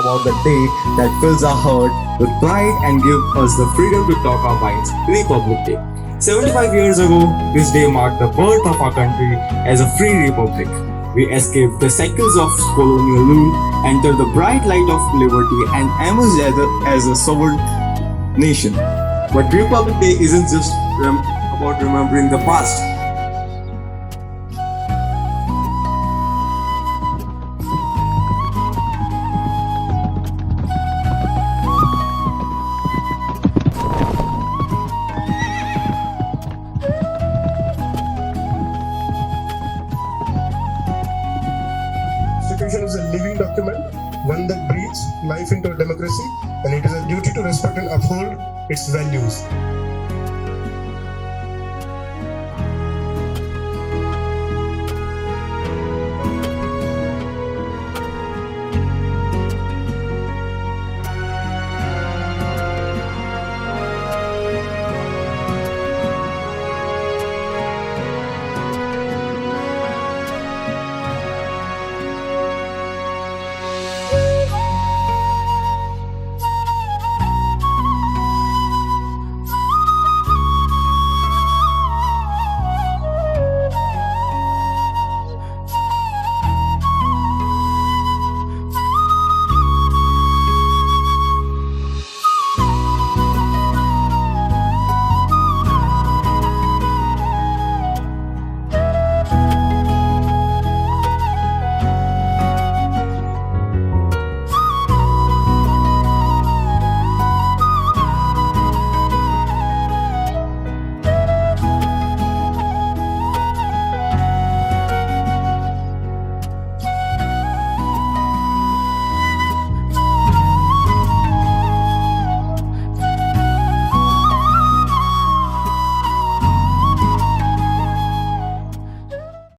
about the day that fills our heart with pride and gives us the freedom to talk our minds, Republic Day. 75 years ago, this day marked the birth of our country as a free republic. We escaped the cycles of colonial rule, entered the bright light of liberty, and emerged as a sovereign nation. But Republic Day isn't just about remembering the past. Constitution is a living document, one that breathes life into a democracy, and it is a duty to respect and uphold its values.